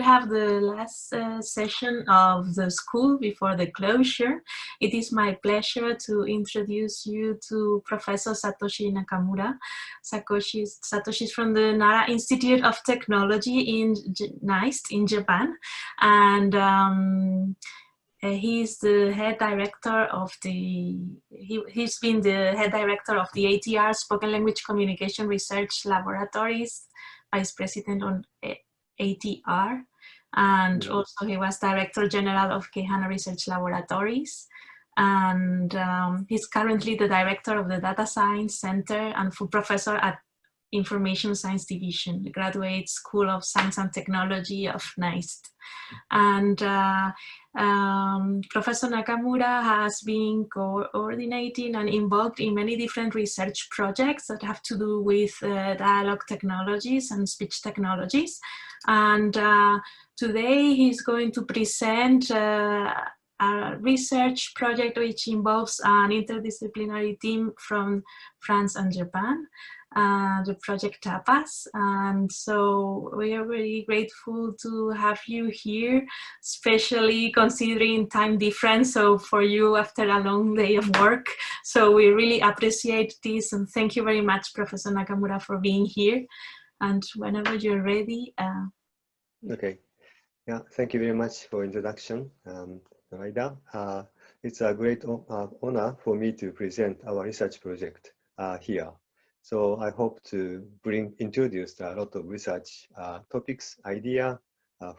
have the last session of the school before the closure. It is my pleasure to introduce you to Professor Satoshi Nakamura. Satoshi's from the Nara Institute of Technology in NICE in Japan, and he's the head director of the, he's been the head director of the ATR Spoken Language Communication Research Laboratories, vice president on ATR, and also he was director general of Keihana Research Laboratories. And he's currently the director of the Data Science Center and full professor at Information Science Division, the Graduate School of Science and Technology of NICE. And Professor Nakamura has been coordinating and involved in many different research projects that have to do with dialogue technologies and speech technologies. And today he's going to present a research project which involves an interdisciplinary team from France and Japan, the project TAPAS. And so we are very grateful to have you here, especially considering time difference, so for you after a long day of work. So we really appreciate this, and thank you very much, Professor Nakamura, for being here. And whenever you're ready. Okay. Yeah, thank you very much for introduction, Aida. It's a great honor for me to present our research project here. So I hope to introduce a lot of research topics, idea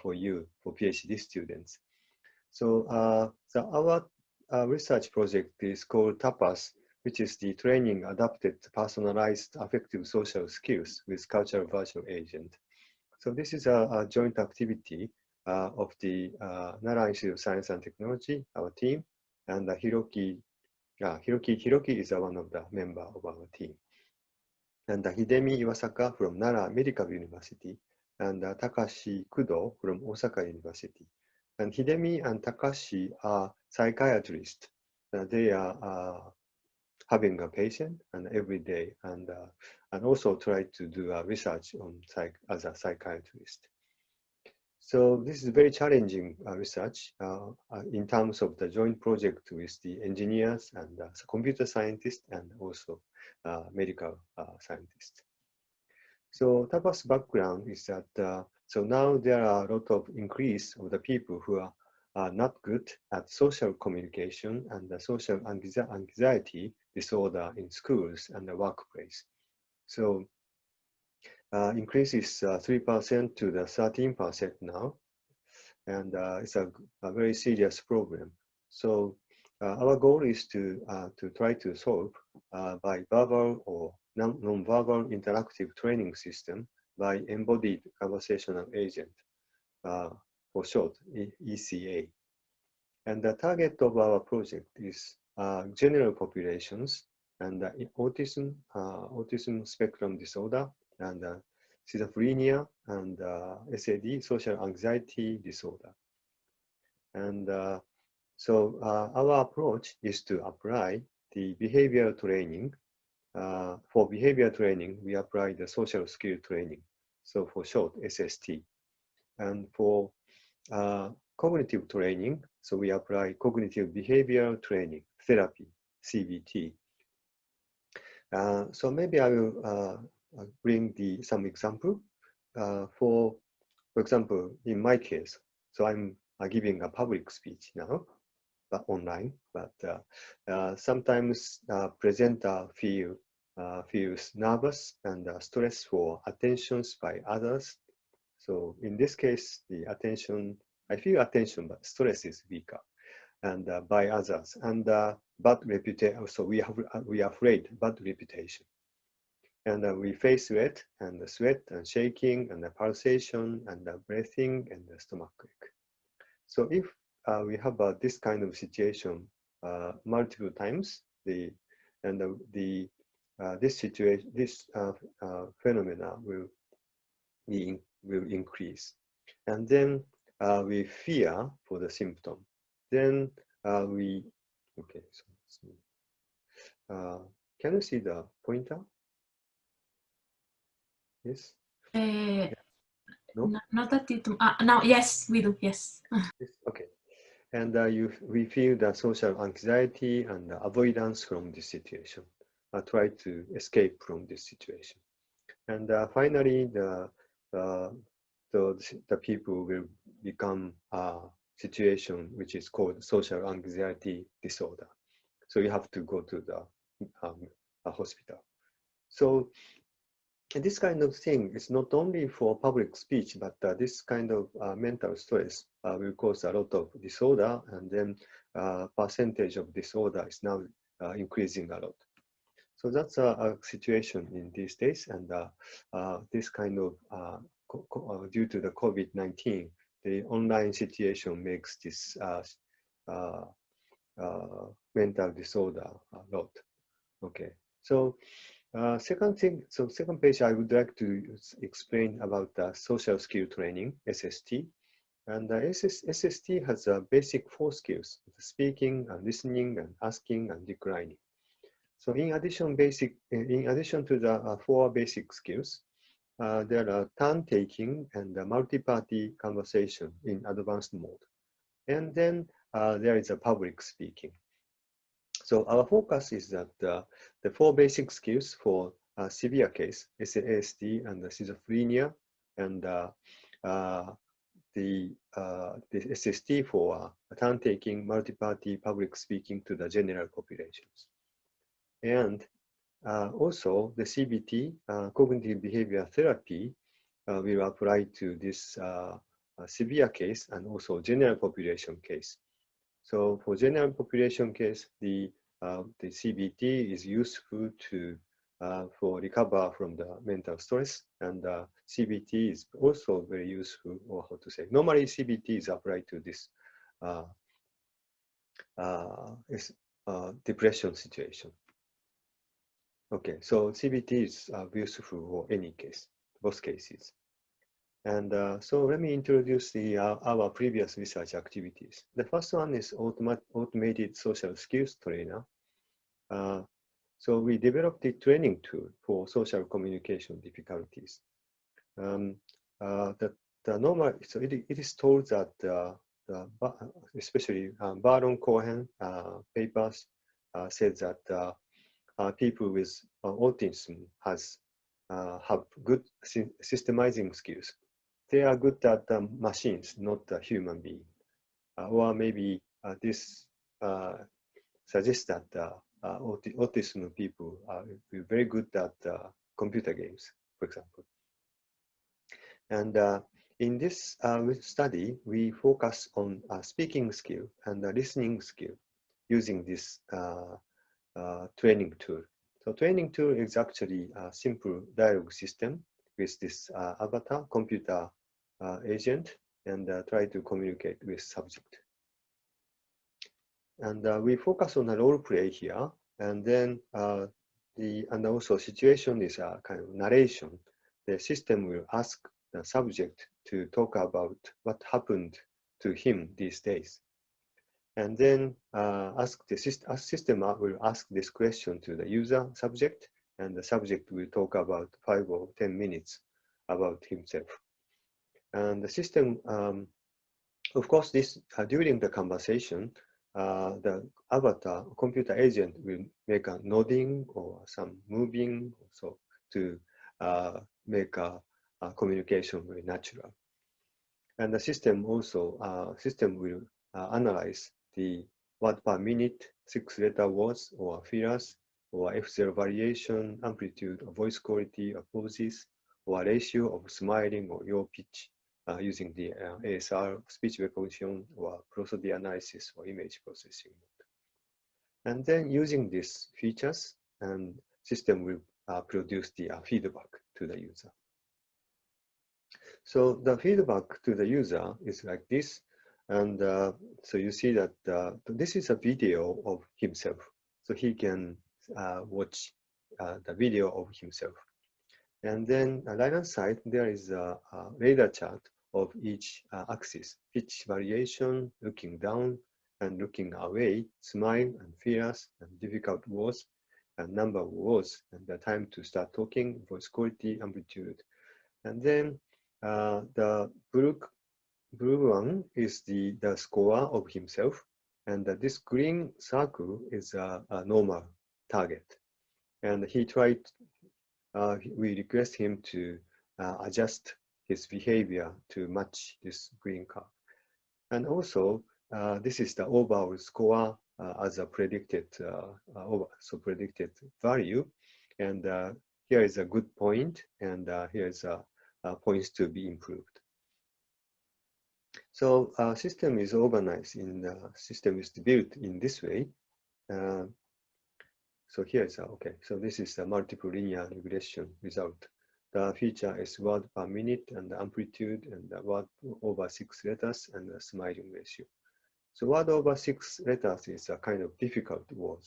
for you, for PhD students. So, our research project is called TAPAS, which is the Training Adapted Personalized Affective Social Skills with Cultural Virtual Agent. So this is a joint activity of the Nara Institute of Science and Technology, our team, and Hiroki is one of the members of our team. And Hidemi Iwasaka from Nara Medical University, and Takashi Kudo from Osaka University. And Hidemi and Takashi are psychiatrists. They are having a patient and every day, and also try to do research on as a psychiatrist. So this is very challenging research in terms of the joint project with the engineers and computer scientists and also medical scientists. So TAPAS background is that so now there are a lot of increase of the people who are not good at social communication and the social anxiety disorder in schools and the workplace. So increases 3% to the 13% now, and it's a very serious problem. So our goal is to try to solve by verbal or non-verbal interactive training system by embodied conversational agent, for short, ECA. And the target of our project is general populations and autism spectrum disorder, and schizophrenia, and SAD, social anxiety disorder. And so our approach is to apply the behavioral training. For behavior training, we apply the social skill training, so for short, SST. And for cognitive training, so we apply cognitive behavioral training, therapy, CBT. So maybe I will bring some example. For example, in my case, so I'm giving a public speech now, but online. But sometimes presenter feels nervous and stress for attentions by others. So in this case, the attention, I feel attention, but stress is weaker, and by others, and bad reputation. So we are afraid bad reputation, and we face sweat and shaking and the pulsation and the breathing and the stomach ache. So if we have this kind of situation multiple times, this phenomena will increase, and then we fear for the symptom. Then okay. So can you see the pointer? Yes. No? Not that it, now, yes, we do, yes. Yes. Okay. And we feel the social anxiety and the avoidance from this situation. Try to escape from this situation. And finally, uh, the people will become a situation which is called social anxiety disorder. So you have to go to the hospital. So this kind of thing is not only for public speech, but this kind of mental stress will cause a lot of disorder, and then percentage of disorder is now increasing a lot. So that's a situation in these days, and this kind of due to the COVID-19, the online situation makes this mental disorder a lot. Okay, so second thing, so second page, I would like to explain about the social skill training, SST. And the SST has basic 4 skills: speaking, and listening, and asking, and declining. So in addition to the 4 basic skills, there are turn taking and multi-party conversation in advanced mode. And then there is a public speaking. So our focus is that the 4 basic skills for severe case, SASD and schizophrenia, and the SST for turn taking, multi-party, public speaking to the general populations. And also the CBT, cognitive behavior therapy, will apply to this severe case and also general population case. So for general population case, the CBT is useful to for recover from the mental stress, and CBT is also very useful, or how to say, normally CBT is applied to this depression situation. Okay, so CBT is useful for any case, both cases. And so let me introduce our previous research activities. The first one is automated social skills trainer. So we developed a training tool for social communication difficulties. The normal, so it is told that especially Baron Cohen papers said that people with autism have good systemizing skills. They are good at machines, not the human being. Or maybe this suggests that autism people are very good at computer games, for example. And in this study, we focus on speaking skill and listening skill using this training tool. So training tool is actually a simple dialogue system with this avatar computer agent, and try to communicate with subject. And we focus on a role play here, and then and also situation is a kind of narration. The system will ask the subject to talk about what happened to him these days. And then system will ask this question to the user subject, and the subject will talk about 5 or 10 minutes about himself. And the system, of course, this during the conversation, the avatar computer agent will make a nodding or some moving, so to make a communication very natural. And the system also will analyze the word per minute, 6-letter words or fillers, or F0 variation, amplitude, or voice quality, or pauses, or ratio of smiling or yaw pitch using the ASR, speech recognition, or prosody analysis, or image processing. And then using these features, and system will produce the feedback to the user. So the feedback to the user is like this. And so you see that this is a video of himself. So he can watch the video of himself. And then right-hand side, there is a radar chart of each axis: pitch variation, looking down and looking away, smile and fears and difficult words, and number of words, and the time to start talking, voice quality, amplitude. And then The blue one is the score of himself, and this green circle is a normal target. And he tried, we request him to adjust his behavior to match this green curve. And also, this is the overall score as a predicted, predicted value. And here is a good point, and here is points to be improved. So system is organized in the system is built in this way. So here is okay. So this is a multiple linear regression result. The feature is word per minute and the amplitude and the word over 6 letters and the smiling ratio. So word over 6 letters is a kind of difficult word,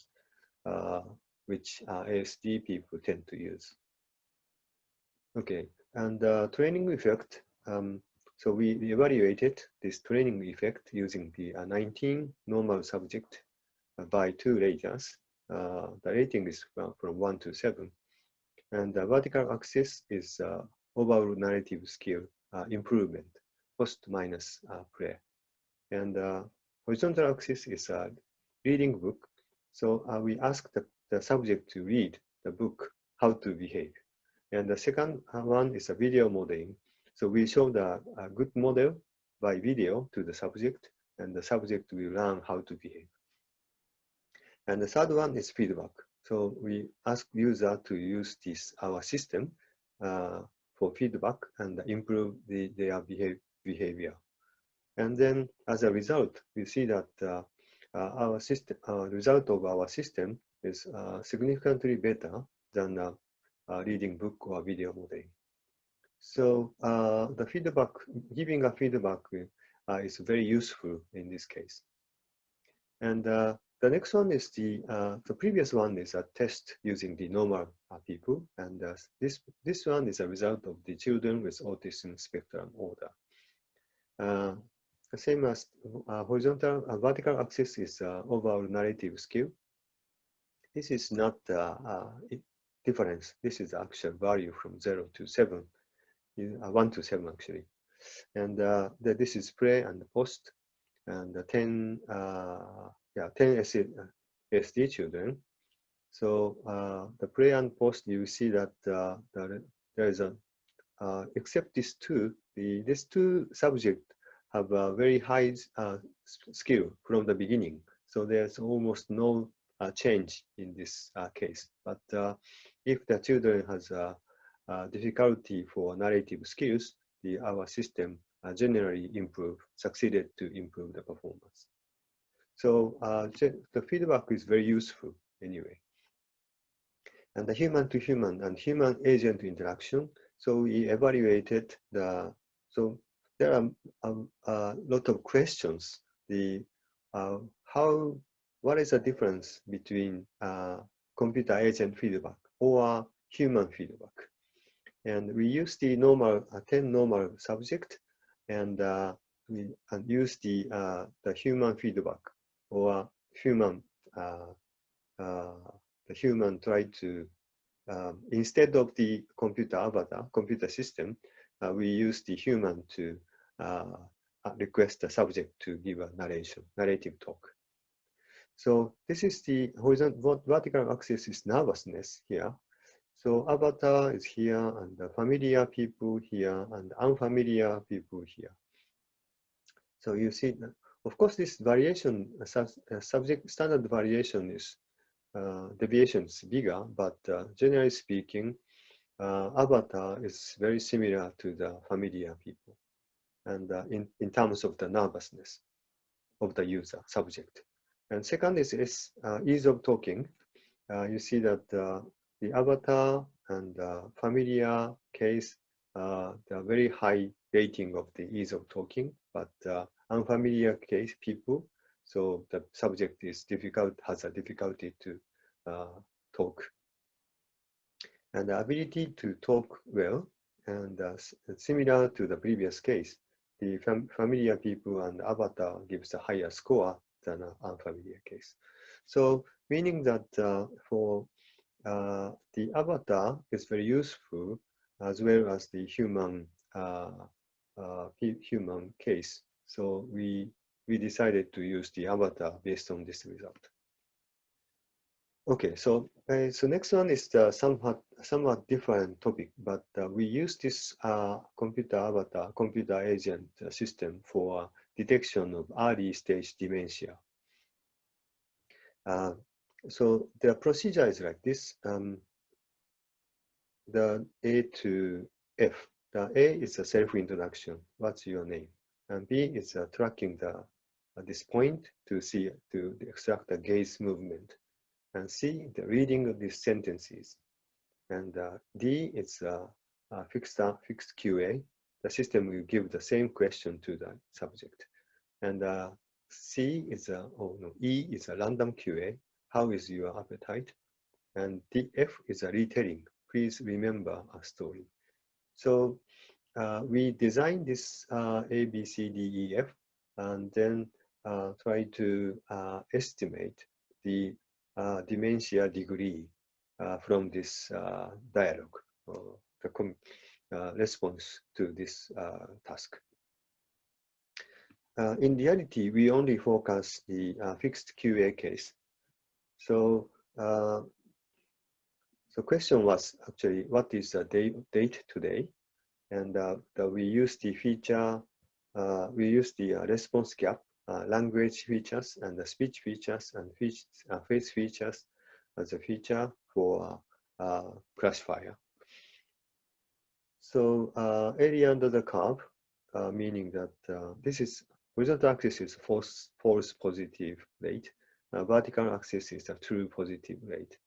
which ASD people tend to use. Okay, and the training effect. So we evaluated this training effect using the 19 normal subject by 2 raters. The rating is from 1 to 7. And the vertical axis is overall narrative skill improvement, post minus prayer. And horizontal axis is a reading book. So we asked the subject to read the book, How to Behave. And the second one is a video modeling. So we show the good model by video to the subject, and the subject will learn how to behave. And the third one is feedback. So we ask user to use this our system for feedback and improve their behavior. And then as a result, we see that our system, result of our system is significantly better than reading book or video modeling. So the feedback, giving a feedback is very useful in this case. And the next one is the previous one is a test using the normal people, and this one is a result of the children with autism spectrum order. The same as horizontal, vertical axis is overall narrative skill. This is not difference. This is the actual value from 0 to 7, 1 to 7 actually. And this is pre and post, and 10 SD children. So the pre and post, you see that there is a except these two subjects have a very high skill from the beginning. So there's almost no change in this case. But if the children has difficulty for narrative skills, our system generally succeeded to improve the performance. So the feedback is very useful anyway. And the human-to-human and human-agent interaction. So we evaluated so there are a lot of questions. What is the difference between computer agent feedback or human feedback? And we use the normal 10 normal subject, and we use the human feedback or human. The human try to instead of the computer avatar, computer system, we use the human to request the subject to give a narrative talk. So this is the horizontal, vertical axis is nervousness here. So avatar is here, and the familiar people here, and unfamiliar people here. So you see, of course, this variation, subject standard variation is deviation is bigger, but generally speaking, avatar is very similar to the familiar people, and in terms of the nervousness of the user subject. And second is ease of talking. You see that the avatar and familiar case, they are very high rating of the ease of talking, but unfamiliar case people, so the subject is has a difficulty to talk. And the ability to talk well, and similar to the previous case, the familiar people and avatar gives a higher score than an unfamiliar case. So meaning that for the avatar is very useful as well as the human human case. So we decided to use the avatar based on this result. Okay, so so next one is the somewhat different topic, but we use this computer avatar, computer agent system for detection of early stage dementia. So the procedure is like this. The A to F. The A is a self-introduction. What's your name? And B is tracking this point to extract the gaze movement. And C, the reading of these sentences. And D is fixed QA. The system will give the same question to the subject. And C is E is a random QA. How is your appetite? And F is a retelling. Please remember a story. So we designed this A, B, C, D, E, F, and then try to estimate the dementia degree from this dialogue or the response to this task. In reality, we only focus the fixed QA case. So the question was actually, what is the date today? And we use the feature, we use the response gap, language features, and the speech features, and face features as a feature for classifier. So area under the curve, meaning that this is horizontal axis is false positive rate, vertical axis is a true positive rate.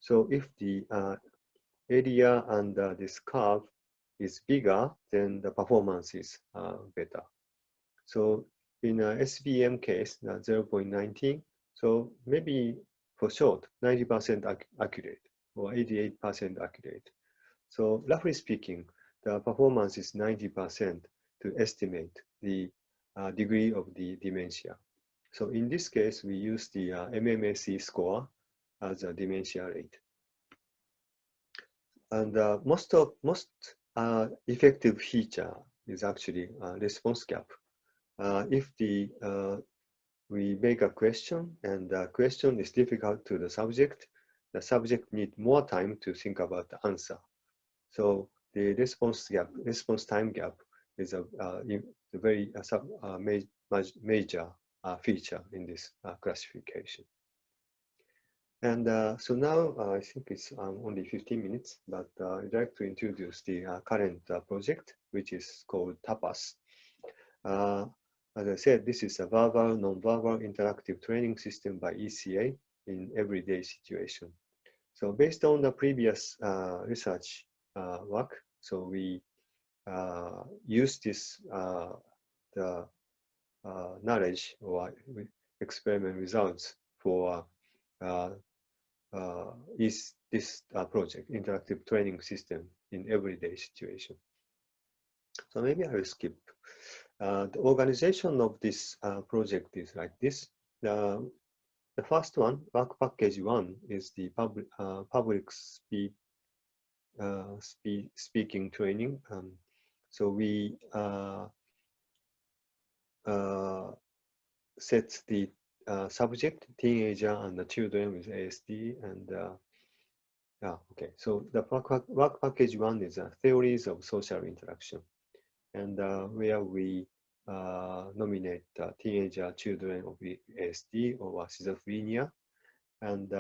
So if the area under this curve is bigger, then the performance is better. So in a SVM case, 0.19, so maybe for short, 90% accurate or 88% accurate. So roughly speaking, the performance is 90% to estimate the degree of the dementia. So in this case, we use the MMSE score as a dementia rate. And most effective feature is actually response gap. If we make a question and the question is difficult to the subject needs more time to think about the answer. So the response time gap is a very major feature in this classification. And so now I think it's only 15 minutes, but I'd like to introduce the current project, which is called TAPAS. As I said, this is a verbal, non-verbal interactive training system by ECA in everyday situation. So based on the previous research work, so we use this the knowledge or experiment results for is this project, interactive training system in everyday situation. So maybe I will skip. The organization of this project is like this. The first one, work package 1, is the public speaking training. So we set the subject, teenager and the children with ASD, and okay. So the work package 1 is theories of social interaction, and where we nominate teenager children of ASD or schizophrenia, and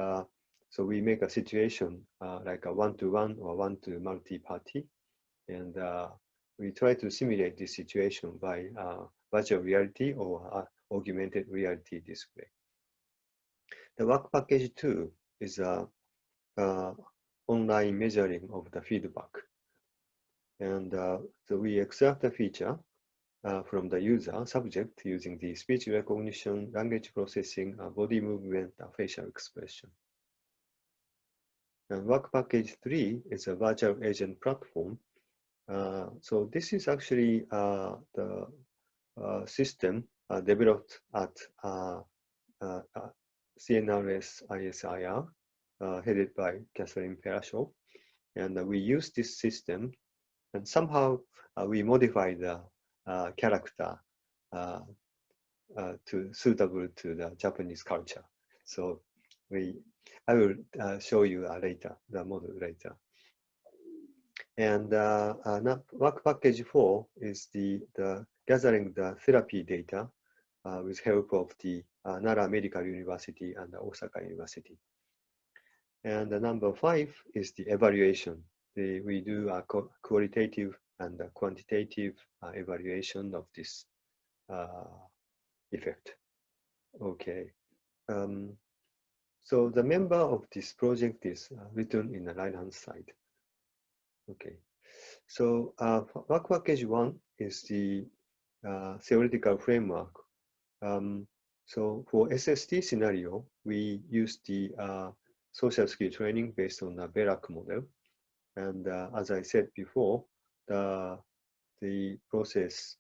so we make a situation like a one-to-one or one-to-multi-party, and we try to simulate this situation by virtual reality or augmented reality display. The work package 2 is online measuring of the feedback. And so we extract the feature from the user subject using the speech recognition, language processing, body movement, facial expression. And work package 3 is a virtual agent platform. So this is actually the system developed at CNRS ISIR, headed by Catherine Perashaw. And we use this system and somehow we modify the character to suitable to the Japanese culture. So I will show you later, the model later. And work package 4 is the gathering the therapy data with help of the Nara Medical University and Osaka University. And number 5 is the evaluation. We do a qualitative and quantitative evaluation of this effect. Okay. So the member of this project is written in the right-hand side. Okay. So work package 1 is the theoretical framework. So for SST scenario, we use the social skill training based on the BERAC model. And as I said before, the process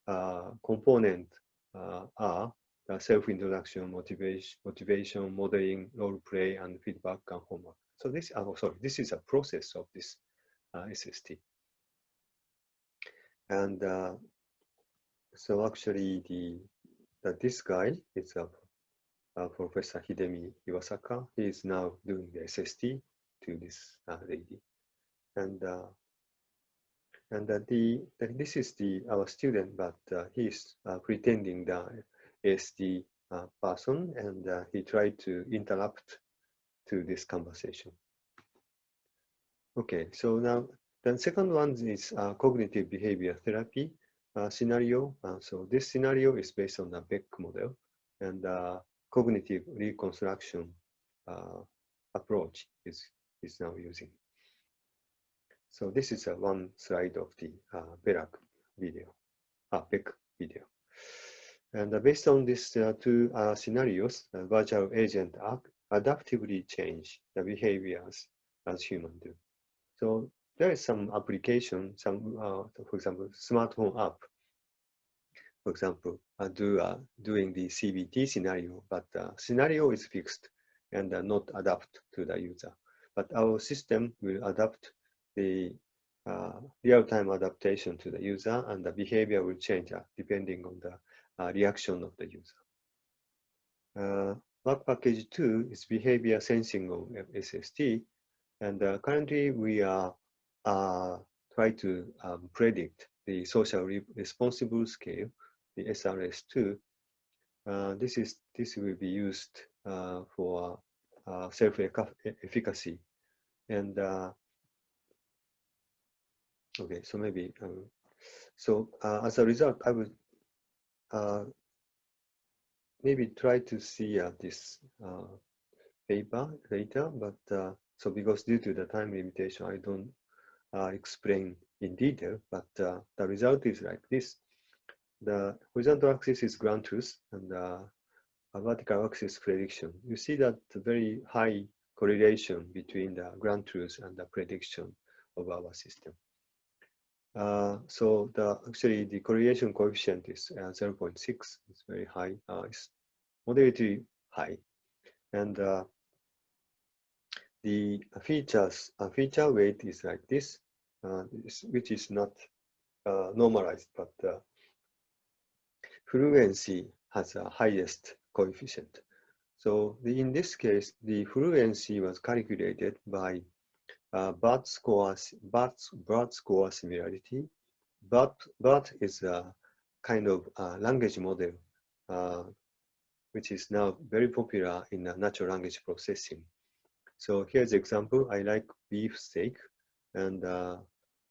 component are the self-introduction, motivation, modeling, role play, and feedback and homework. So this, this is a process of this SST. And so actually, this guy is Professor Hidemi Iwasaka. He is now doing the SST to this lady, and this is our student, but he is pretending the ASD person, and he tried to interrupt to this conversation. Okay, so now the second one is cognitive behavior therapy scenario. So this scenario is based on the Beck model, and cognitive reconstruction approach is now using. So this is one slide of the Beck video. And based on these two scenarios, the virtual agent adaptively change the behaviors as humans do. So there is some application, for example, smartphone app, for example, doing the CBT scenario, but the scenario is fixed and not adapt to the user. But our system will adapt the real-time adaptation to the user, and the behavior will change depending on the reaction of the user. Work package 2 is behavior sensing of SST, and currently we are trying to predict the social responsible scale, the SRS2. This will be used for self-efficacy, and okay, so maybe as a result, I will maybe try to see this paper later, but so because due to the time limitation, I don't explain in detail, but the result is like this. The horizontal axis is ground truth, and a vertical axis prediction. You see that very high correlation between the ground truth and the prediction of our system. So actually the correlation coefficient is 0.6. It's very high. It's moderately high, and the feature weight is like this, which is not normalized, but fluency has a highest coefficient. So in this case, the fluency was calculated by BART score similarity. BART is a kind of language model, which is now very popular in natural language processing. So here's an example. I like beef steak, and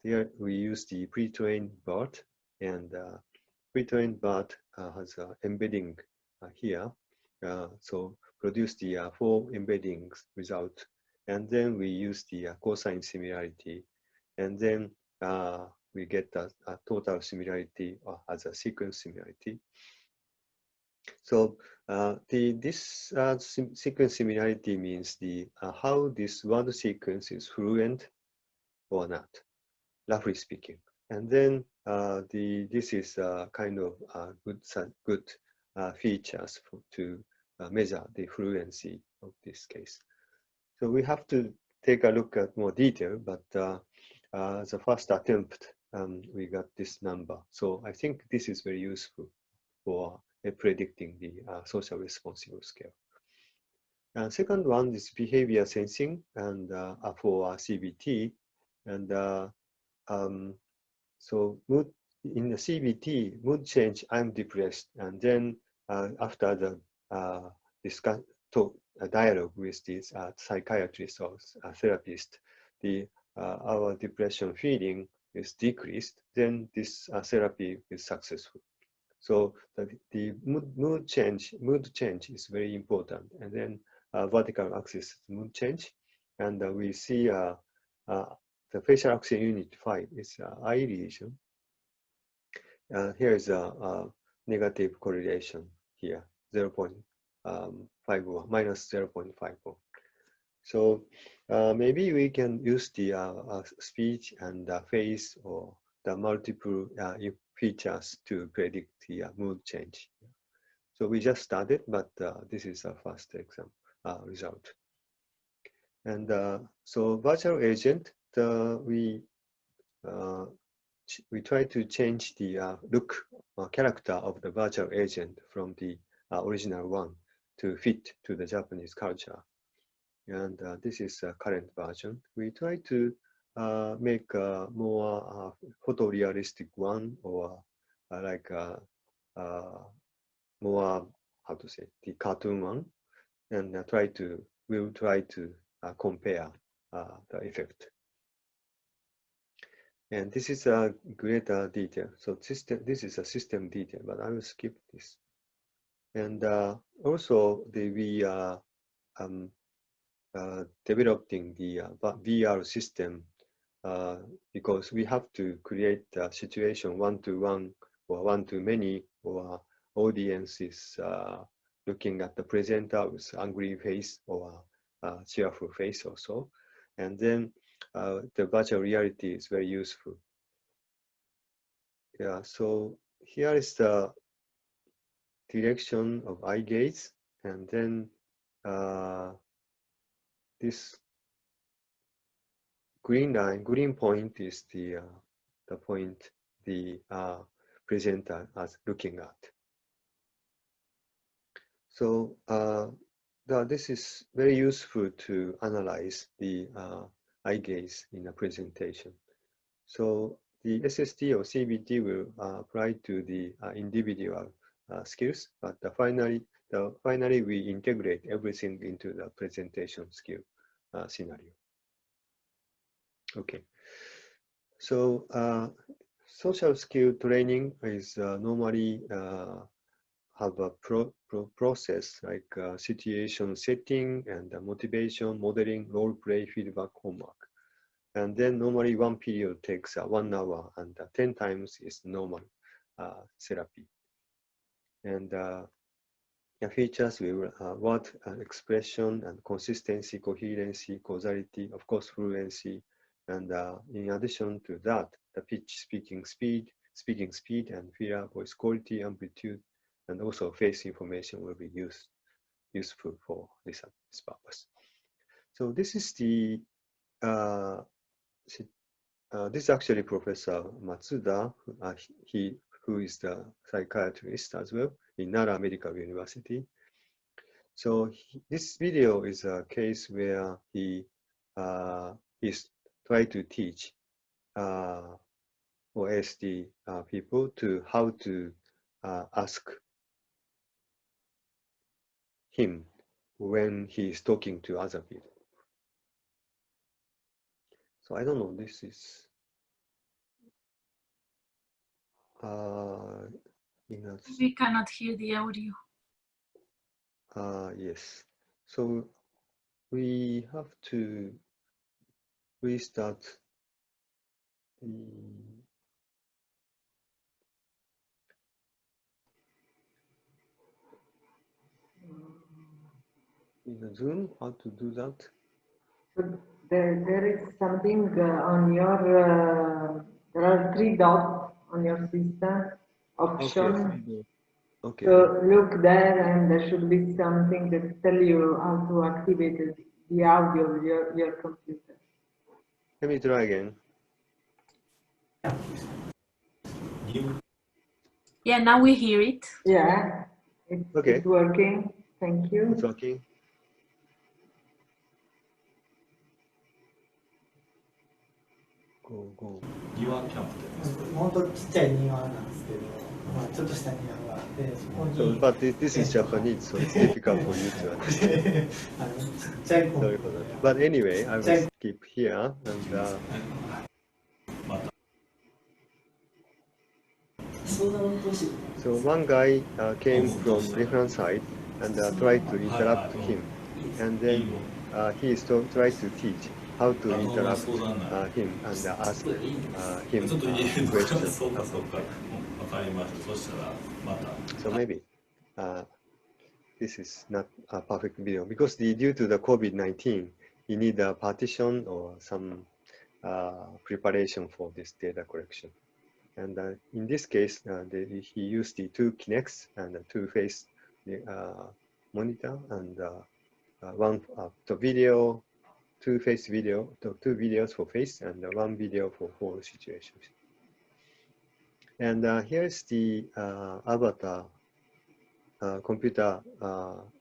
here we use the pre-trained BART, and pre-trained BART has embedding here. So produce the 4 embeddings result, and then we use the cosine similarity, and then we get a total similarity as a sequence similarity. So this sequence similarity means how this word sequence is fluent or not, roughly speaking. And then this is kind of good features to measure the fluency of this case. So we have to take a look at more detail, but the first attempt we got this number. So I think this is very useful for predicting the social responsible scale. Second one is behavior sensing and for CBT. And so mood, in the CBT, mood change, I'm depressed. And then after the dialogue with this psychiatrist or therapist, our depression feeling is decreased, then this therapy is successful. So the mood change is very important. And then vertical axis mood change, and we see the facial action unit 5 is eye region. Here is a negative correlation here, 0.51, minus 0.54. So maybe we can use the speech and face or the multiple features to predict the mood change. So we just started, but this is a first exam result. And so virtual agent, we try to change the look character of the virtual agent from the original one to fit to the Japanese culture. And this is a current version. We try to make a more photorealistic one, or like more, how to say, the cartoon one, and we'll try to compare the effect. And this is a greater detail. So this is a system detail, but I will skip this. And also we are developing the VR system because we have to create a situation one-to-one or one-to-many, or audiences looking at the presenter with angry face or cheerful face also. And then the virtual reality is very useful. Yeah, so here is the direction of eye gaze, and then this green line, green point is the point the presenter is looking at. So this is very useful to analyze the eye gaze in a presentation. So the SST or CBT will apply to the individual skills, but finally we integrate everything into the presentation skill scenario. Okay, so social skill training is normally have a process like situation setting and motivation, modeling, role play, feedback, homework. And then normally one period takes 1 hour, and 10 times is normal therapy. And features we will word expression and consistency, coherency, causality, of course fluency, and in addition to that, the pitch, speaking speed, and filler, voice quality, amplitude, and also face information will be useful for this purpose. So this is the this is actually Professor Matsuda, who is the psychiatrist as well in Nara Medical University. So this video is a case where he is trying to teach OSD people to how to ask him when he is talking to other people. So I don't know, this is we cannot hear the audio. Yes. So we have to restart in the Zoom, how to do that? So there is something on your, there are 3 dots on your system, option. Okay. So look there, and there should be something that tell you how to activate the audio of your computer. Let me try again. Yeah, now we hear it. Yeah, Okay. it's working. Thank you. It's working. Go. 庭キャンプで本当ちっちゃい庭なんですけど、まあ、ちょっとした庭があってそこに So, but this is Japanese, so it's difficult for you to understand. あのちっちゃいコン Sorry for that. But anyway, I will skip here and また相談を通して so one guy came from different side and tried to interrupt him, and then he tried to teach how to interrupt him and ask him ちょっと言えるのか questions. そうかそうかわかりましたそしたらまた So maybe this is not a perfect video because due to the COVID-19, you need a partition or some preparation for this data collection. And in this case, he used the two Kinects and the two-face monitor and one the video, two-face video, two videos for face and one video for whole situations. And here's the avatar computer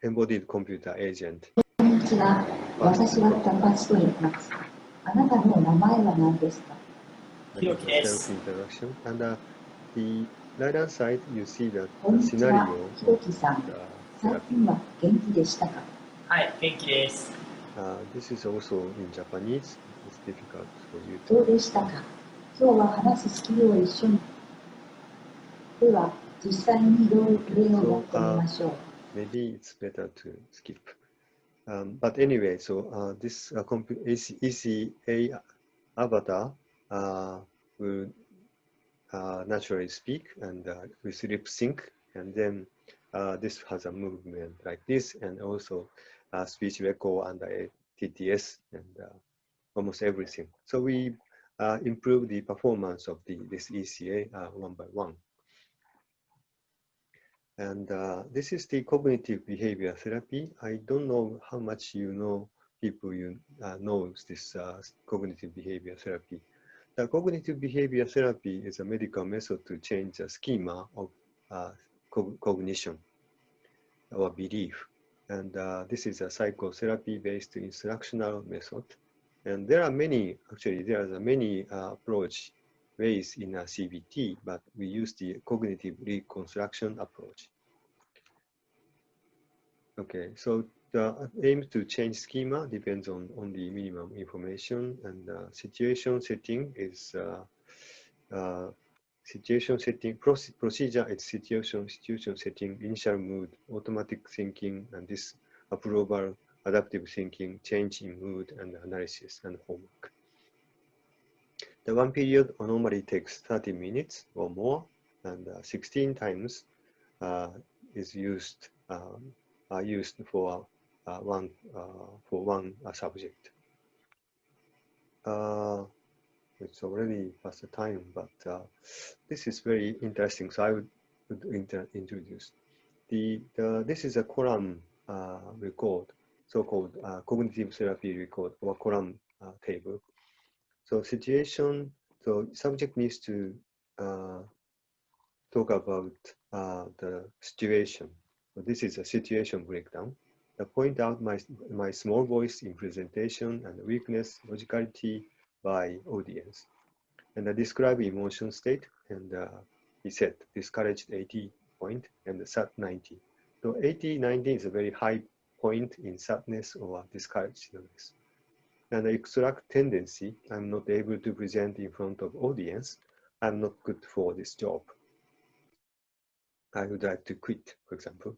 embodied computer agent. こんにちは。私は高橋と言います。あなたの名前は何ですか？ Self-introduction. And the right-hand side, you see the こんにちは。 scenario ひろきさん。 of the 最 therapy. 近は元気でしたか？はい、元気です。This is also in Japanese. It's difficult for you どう to. でしたか？今日は話すスキルを一緒に。では、実際に例をやってみましょう。 Maybe it's better to skip. But anyway, so this ECA avatar will naturally speak and with lip sync, and then this has a movement like this, and also speech record and TTS and almost everything. So we improve the performance of this ECA one by one. And this is the cognitive behavior therapy. I don't know how much you know, people you know this cognitive behavior therapy. The cognitive behavior therapy is a medical method to change the schema of cognition or belief. And this is a psychotherapy-based instructional method. And there are many, actually, there are many approach ways in a CBT, but we use the cognitive reconstruction approach. Okay, so the aim to change schema depends on the minimum information, and situation setting is situation setting, procedure is situation setting, initial mood, automatic thinking, and this approval, adaptive thinking, change in mood, and analysis and homework. The one period normally takes 30 minutes or more, and 16 times is used are used for one subject. It's already past the time, but this is very interesting. So I would introduce this is a column record, so-called cognitive therapy record or column table. So situation, so subject needs to talk about the situation. So this is a situation breakdown. I point out my small voice in presentation and weakness, logicality by audience. And I describe emotion state, and he said discouraged 80 point and sad 90. So 80, 90 is a very high point in sadness or discouragedness. And the extract tendency, I'm not able to present in front of audience. I'm not good for this job. I would like to quit, for example.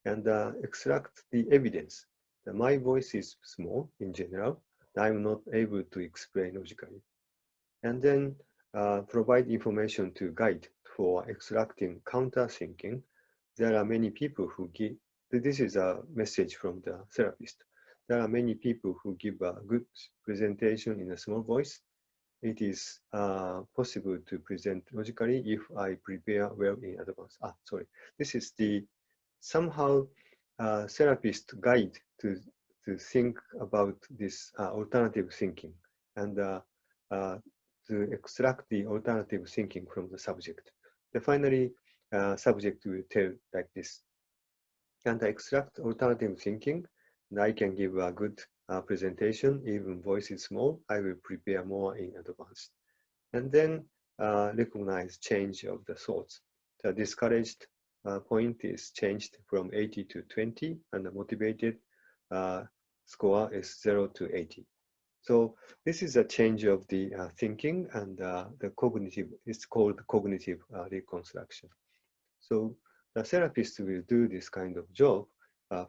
And extract the evidence. My voice is small in general. I'm not able to explain logically. And then provide information to guide for extracting counter thinking. There are many people who give, this is a message from the therapist. There are many people who give a good presentation in a small voice. It is possible to present logically if I prepare well in advance. Sorry. This is the somehow therapist guide to think about this alternative thinking. And to extract the alternative thinking from the subject. Then finally, subject will tell like this. And I extract alternative thinking, and I can give a good presentation, even voice is small, I will prepare more in advance. And then recognize change of the thoughts. The discouraged point is changed from 80 to 20, and the motivated score is 0 to 80. So this is a change of the thinking, and the cognitive, it's called cognitive reconstruction. So the therapist will do this kind of job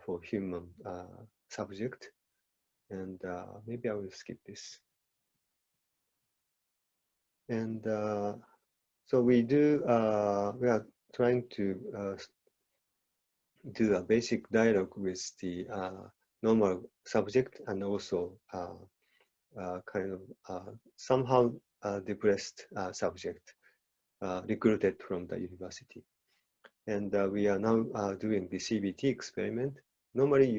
for human subject. And maybe I will skip this. And so we are trying to do a basic dialogue with the normal subject, and also kind of somehow depressed subject recruited from the university. And we are now doing the CBT experiment. Normally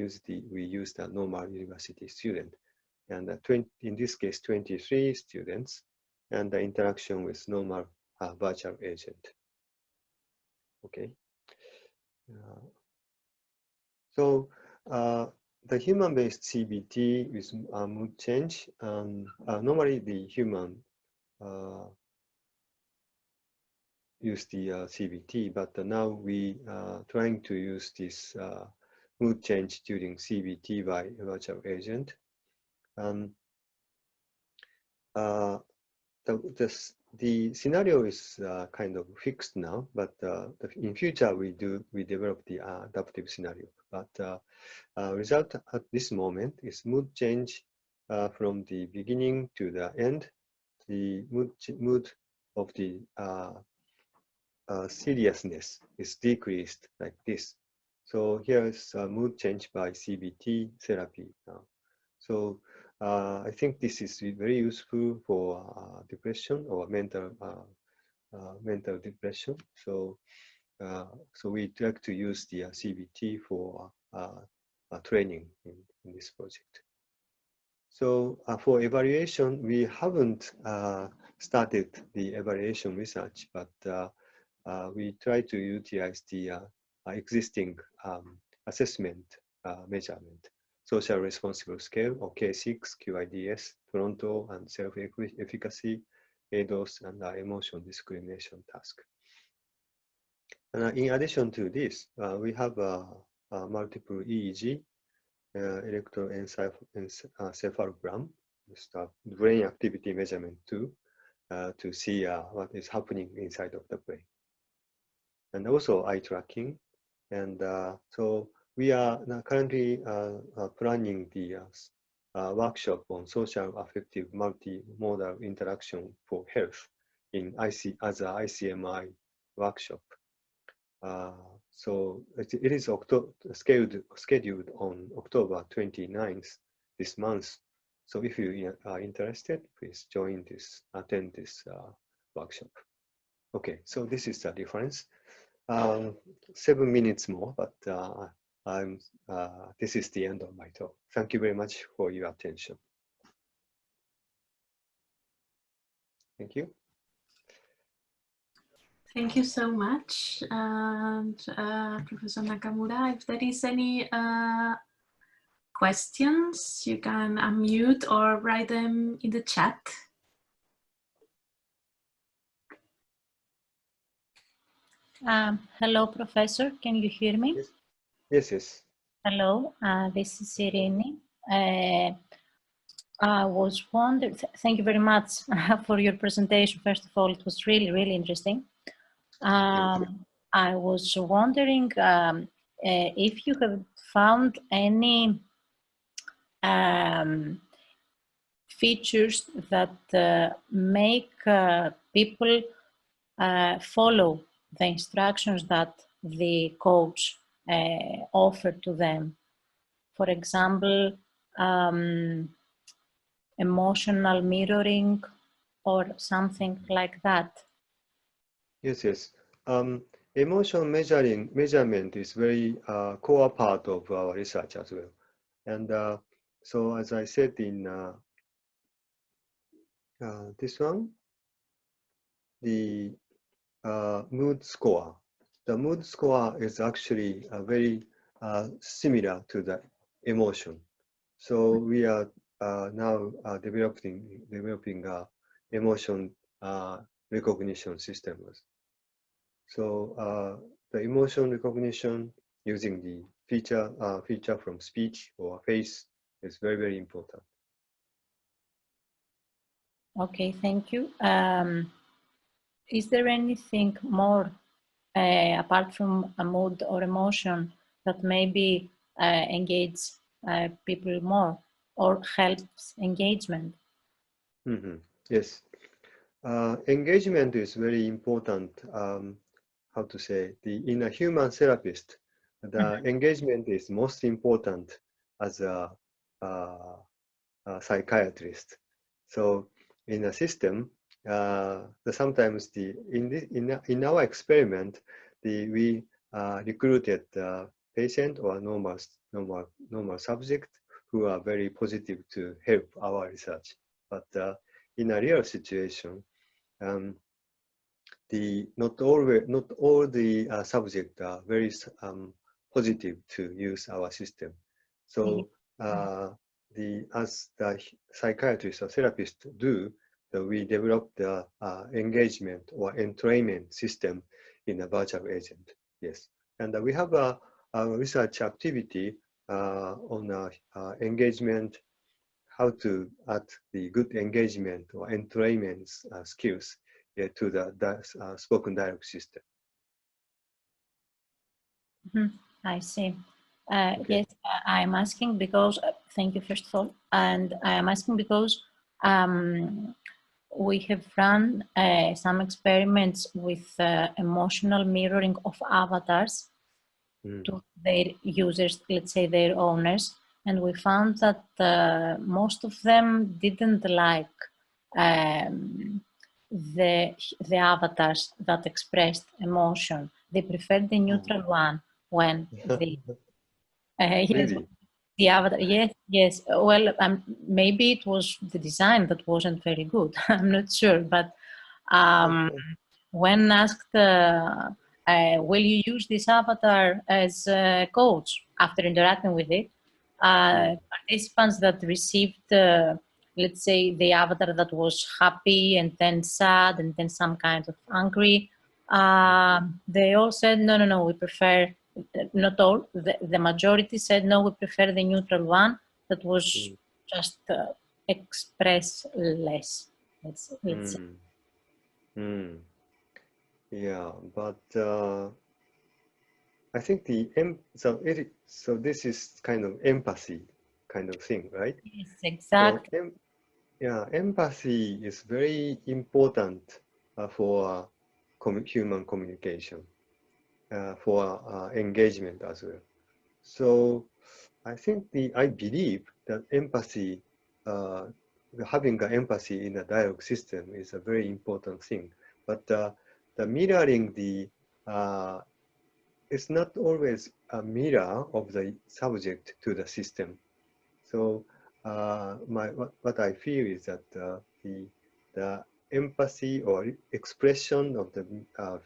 we use the normal university student, and in this case 23 students, and the interaction with normal virtual agent. Okay. So the human-based CBT with mood change, normally the human use the CBT, but now we are trying to use this mood change during CBT by virtual agent. The scenario is kind of fixed now, but in future we develop the adaptive scenario. But result at this moment is mood change from the beginning to the end. The mood of the seriousness is decreased like this. So here is mood change by CBT therapy now. So I think this is very useful for depression or mental depression. So so we like to use the CBT for training in this project. So for evaluation, we haven't started the evaluation research, but we try to utilize the existing assessment measurement, social responsible scale, or K6, QIDS, Toronto, and self-efficacy, ADOS, and emotion discrimination task. And in addition to this, we have multiple EEG, electroencephalogram, brain activity measurement too, to see what is happening inside of the brain. And also eye tracking. And so we are currently planning the workshop on social-affective multimodal interaction for health in as a ICMI workshop. So it is scheduled on October 29th this month. So if you are interested, please attend this workshop. Okay, so this is the difference. 7 minutes more, but this is the end of my talk. Thank you very much for your attention. Thank you. Thank you so much, and Professor Nakamura. If there is any questions, you can unmute or write them in the chat. Hello, Professor. Can you hear me? Yes. Yes. Yes. Hello, this is Irene. I was wondering, thank you very much for your presentation. First of all, it was really, really interesting. I was wondering if you have found any features that make people follow the instructions that the coach offered to them. For example, emotional mirroring or something like that. Yes, yes. Emotion measurement is very core part of our research as well. And so as I said in this one, the mood score. The mood score is actually very similar to the emotion. So we are now developing emotion recognition systems. So the emotion recognition using the feature from speech or face is very, very important. Okay, thank you. Is there anything more apart from a mood or emotion that maybe engage people more or helps engagement? Mm-hmm. Yes. Engagement is very important. How to say, in a human therapist, the engagement is most important as a psychiatrist. So in a system, sometimes in our experiment, we recruited patient or normal subject who are very positive to help our research. But in a real situation, not all the subjects are very positive to use our system. So as the psychiatrist or therapist do, we develop the engagement or entrainment system in a virtual agent. Yes, and we have a research activity on engagement, how to add the good engagement or entrainment skills to the spoken dialogue system. I see. Okay. Yes, I'm asking because, thank you first of all, and I'm asking because we have run some experiments with emotional mirroring of avatars to their users, let's say their owners, and we found that most of them didn't like the avatars that expressed emotion. They preferred the neutral one when the yes, Really? the avatar. Yes. Well, maybe it was the design that wasn't very good. I'm not sure, but when asked, will you use this avatar as a coach after interacting with it, participants that received, let's say, the avatar that was happy and then sad and then some kind of angry, they all said, no, we prefer, not all, the majority said, no, we prefer the neutral one that was just express less, let's say. Yeah, but I think so this is kind of empathy kind of thing, right? Yes, exactly. So, yeah, empathy is very important for human communication, for engagement as well. So I think I believe that empathy, having an empathy in a dialogue system is a very important thing. But the mirroring it's not always a mirror of the subject to the system. So what I feel is that the empathy or expression of the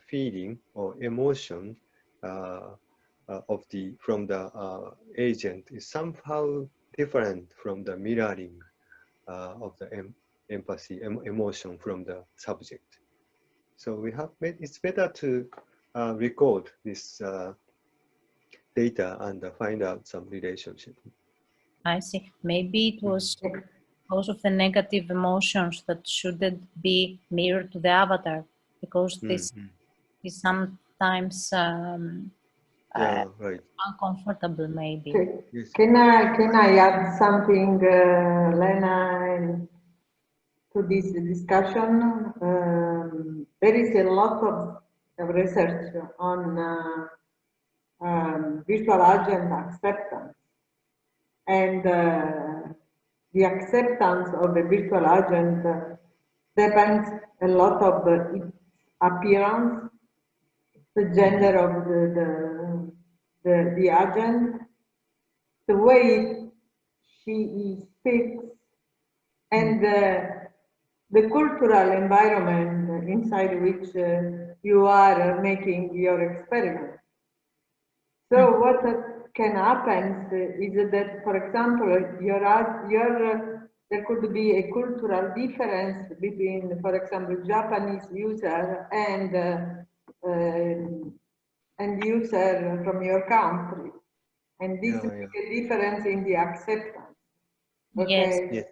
feeling or emotion from the agent is somehow different from the mirroring of the empathy emotion from the subject. So it's better to record this data and find out some relationship. I see. Maybe it was because of the negative emotions that shouldn't be mirrored to the avatar, because this is sometimes Yeah, right. uncomfortable, maybe. Yes. Can I add something, Lena, to this discussion? There is a lot of research on virtual agent acceptance, and the acceptance of a virtual agent depends a lot of its appearance, the gender of the agent, the way she speaks, and the cultural environment inside which you are making your experiment. So what can happen is that, for example, there could be a cultural difference between, for example, Japanese user and user from your country, and this makes a difference in the acceptance. Okay. Yes.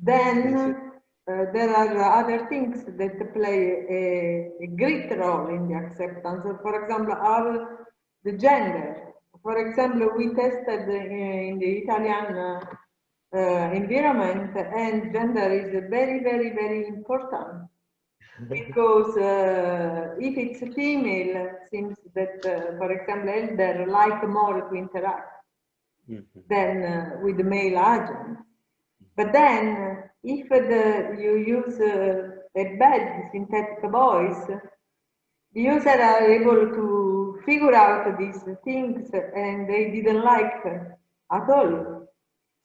Then there are other things that play a great role in the acceptance. So for example, the gender. For example, we tested in the Italian environment, and gender is very, very, very important. Because if it's female, it seems that, for example, elder like more to interact than with the male agent. But then, if you use a bad synthetic voice, the user are able to figure out these things, and they didn't like at all.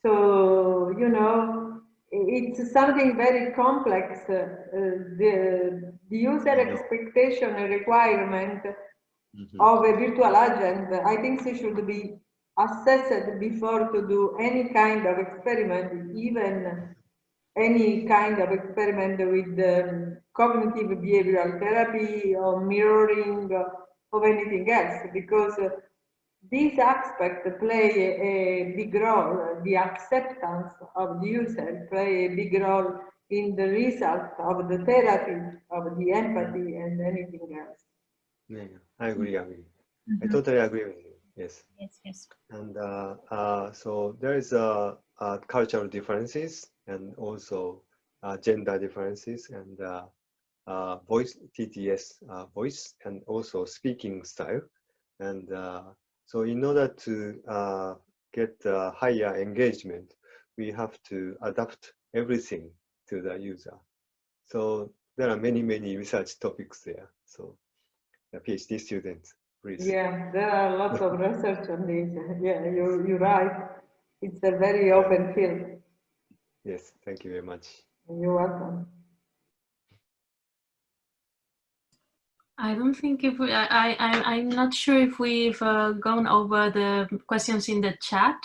So, you know, it's something very complex. The user expectation and requirement of a virtual agent, I think they should be assessed before to do any kind of experiment, even any kind of experiment with cognitive behavioral therapy or mirroring or anything else, because these aspects play a big role. The acceptance of the user play a big role in the result of the therapy, of the empathy, and anything else. Yeah, I agree. I totally agree with you. Yes. Yes. And so there is cultural differences, and also gender differences, and voice TTS voice, and also speaking style. And so in order to get higher engagement, we have to adapt everything to the user. So there are many research topics there. So the PhD students, please. Yeah, there are lots of research on this. Yeah, you're right. It's a very open field. Yes, thank you very much. You're welcome. I don't think if I'm not sure if we've gone over the questions in the chat.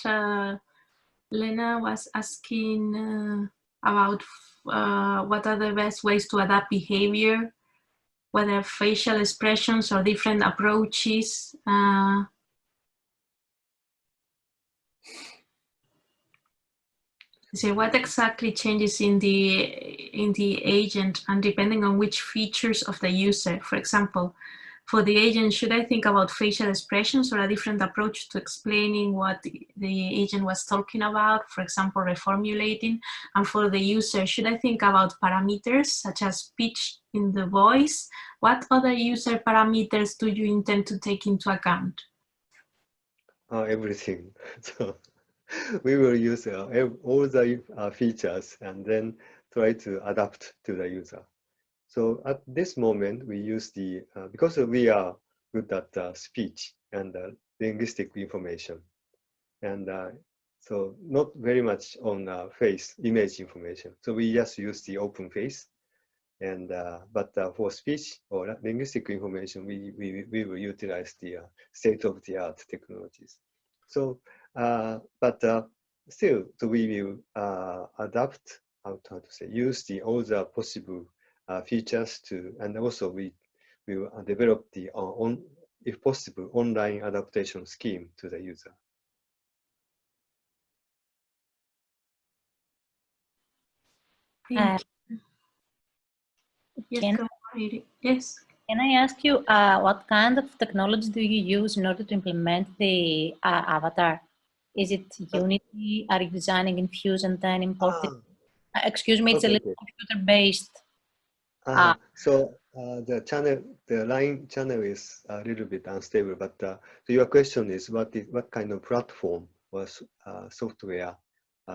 Lena was asking about what are the best ways to adapt behavior, whether facial expressions or different approaches. So what exactly changes in the agent, and depending on which features of the user? For example, for the agent, should I think about facial expressions or a different approach to explaining what the agent was talking about, for example, reformulating? And for the user, should I think about parameters such as pitch in the voice? What other user parameters do you intend to take into account? Everything. So we will use all the features and then try to adapt to the user. So at this moment, we use the, because we are good at speech and linguistic information. And so not very much on face image information. So we just use the open face. And but for speech or linguistic information, we will utilize the state-of-the-art technologies. So, but still, so we will adapt, how to say, use all the possible features to, and also we will develop the if possible, online adaptation scheme to the user. Thank you. Yes, go ahead. Yes. Can I ask you what kind of technology do you use in order to implement the avatar? Is it Unity? Are you designing in Fuse and then importing? Excuse me, it's a little computer-based. So the line channel is a little bit unstable. But so your question is what kind of platform or software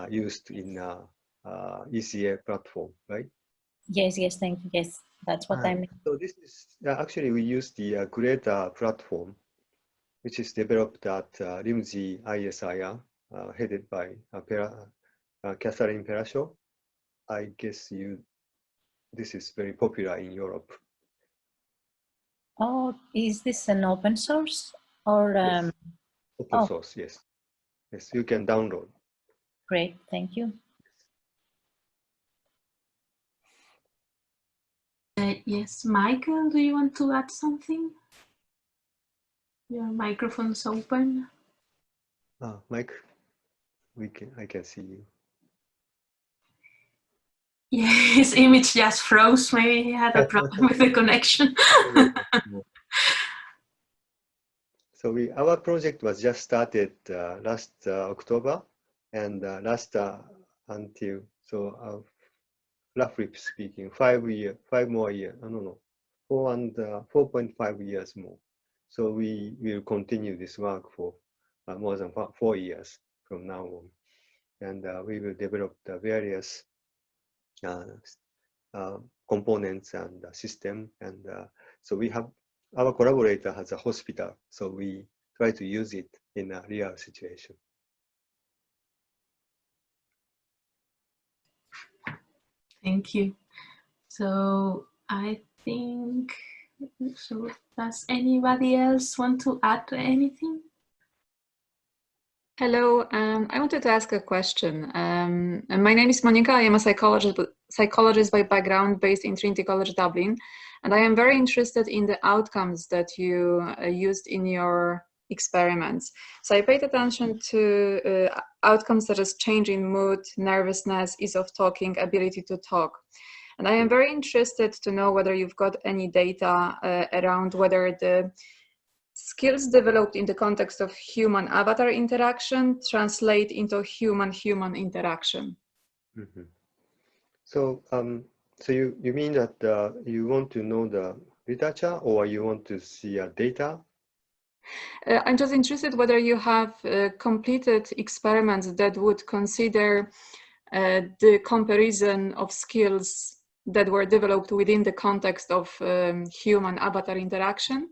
used in ECA platform, right? Yes, thank you. Yes, that's what I mean. So this is actually we use the Creator platform, which is developed at LIMSI ISIR, headed by Catherine Perasho. I guess you this is very popular in Europe. Oh, is this an open source or? Yes. Open Oh, source, yes. Yes, you can download. great, thank you. Yes, Michael, do you want to add something? Your microphone's open. Mike, I can see you. Yeah, his image just froze. Maybe he had a problem with the connection. So our project was just started last October, and until roughly speaking, 5 more years. I don't know, 4.5 years more. So we will continue this work for more than 4 years from now on, and we will develop the various components and system, and so we have our collaborator has a hospital, so we try to use it in a real situation. Thank you. So I think, so does anybody else want to add anything? Hello, I wanted to ask a question. And my name is Monika. I am a psychologist by background based in Trinity College Dublin. And I am very interested in the outcomes that you used in your experiments. So I paid attention to outcomes such as change in mood, nervousness, ease of talking, ability to talk. And I am very interested to know whether you've got any data around whether the skills developed in the context of human avatar interaction translate into human-human interaction. Mm-hmm. So, so you mean that you want to know the literature, or you want to see data? I'm just interested whether you have completed experiments that would consider the comparison of skills that were developed within the context of human avatar interaction,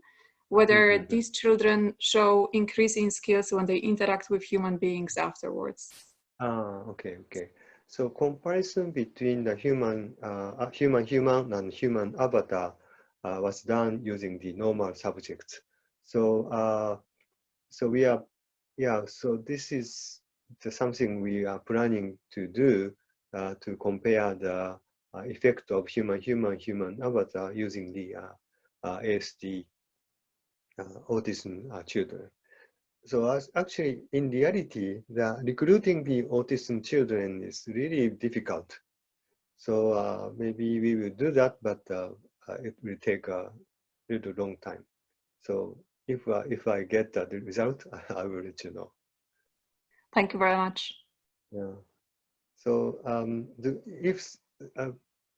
whether these children show increase in skills when they interact with human beings afterwards. Okay. So comparison between the human and human avatar was done using the normal subjects. So so we are, so this is something we are planning to do to compare the effect of human avatar using the ASD autism children. So actually, in reality, recruiting the autism children is really difficult. So maybe we will do that, but it will take a little long time. So if I get the result, I will let you know. Thank you very much. Yeah. So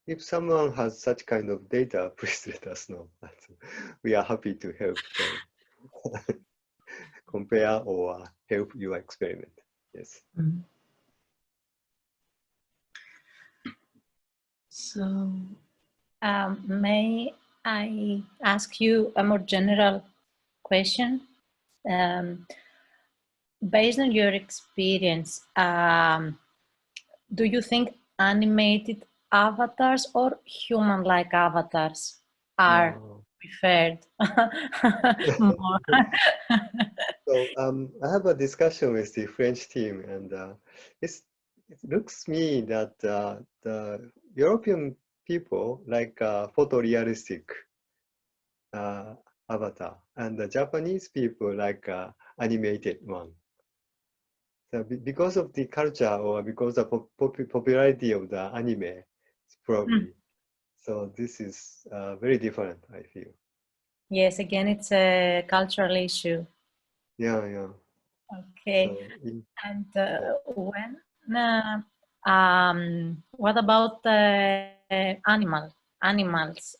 if someone has such kind of data, please let us know. We are happy to help them compare or help your experiment. Yes. So May I ask you a more general question? Based on your experience, do you think animated avatars or human-like avatars are preferred more? So I have a discussion with the French team, and it looks me that the European people like photorealistic avatar, and the Japanese people like animated one. So because of the culture or because of the popularity of the anime, probably. So this is very different, I feel. Yes, again, it's a cultural issue. Yeah. Okay. So and what about animal avatars?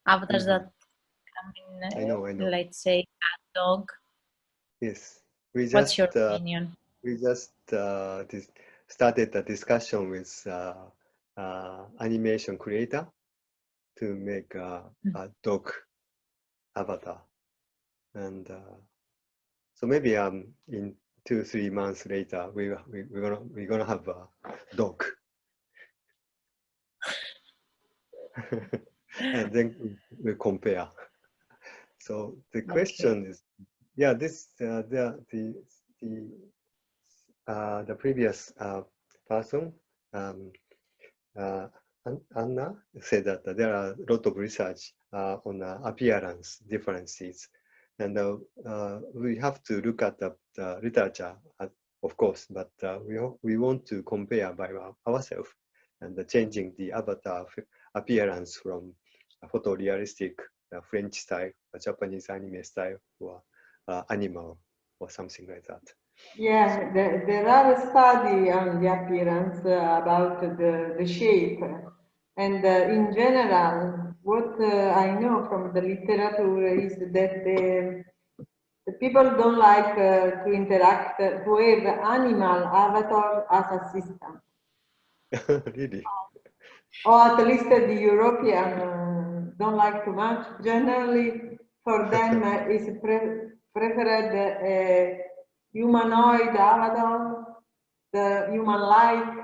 Avatars that come in, I know. let's say, cat, dog. Yes. What's your opinion? We just started a discussion with animation creator to make a dog avatar, and so maybe in 2-3 months later we're gonna have a dog. and then we compare. So the Okay. question is, yeah, this the previous person, Anna, said that there are a lot of research on appearance differences, and we have to look at the literature, of course, but we want to compare by ourselves and changing the avatar appearance from a photorealistic French style, a Japanese anime style, or animal, or something like that. Yeah, there are studies on the appearance about the shape. And in general, what I know from the literature is that the people don't like to interact, to have animal avatar as assistant. Really? Or at least the European don't like too much. Generally, for them is preferred a humanoid avatar, the human-like,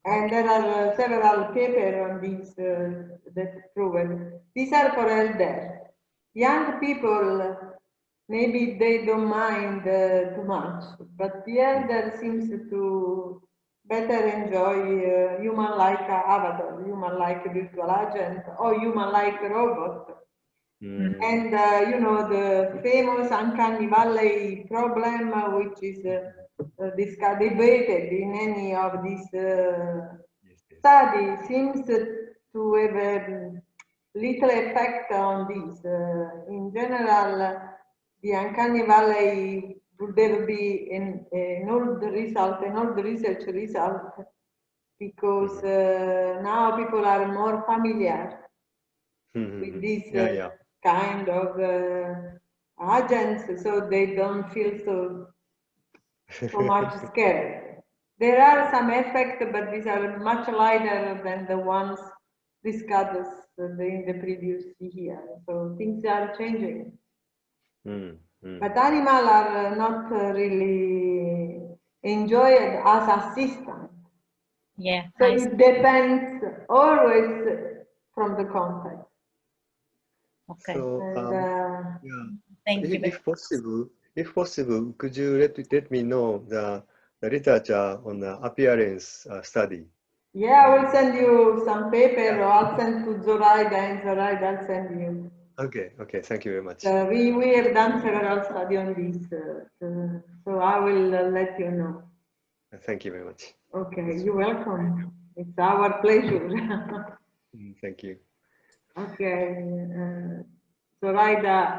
and there are several papers on this that prove it. These are for elders. Young people, maybe they don't mind too much, but the elder seems to better enjoy human-like avatar, human-like virtual agent, or human-like robot. And you know, the famous uncanny valley problem, which is debated in any of these studies, seems to have a little effect on this. In general, the uncanny valley would ever be an old result, an old research result, because now people are more familiar with this kind of agents, so they don't feel so much scared. There are some effects, but these are much lighter than the ones discussed in the previous year. So things are changing. But animals are not really enjoyed as assistants. Yeah. So it depends always from the context. Okay. So, And, thank you. if possible, could you let me know the literature on the appearance study? Yeah, I will send you some paper, or I'll send to Zoraida, and Zoraida I'll send you. Okay, okay, thank you very much. We have done several studies on this, so I will let you know. Thank you very much. Okay, you're welcome. It's our pleasure. Thank you. Okay, Zoraida.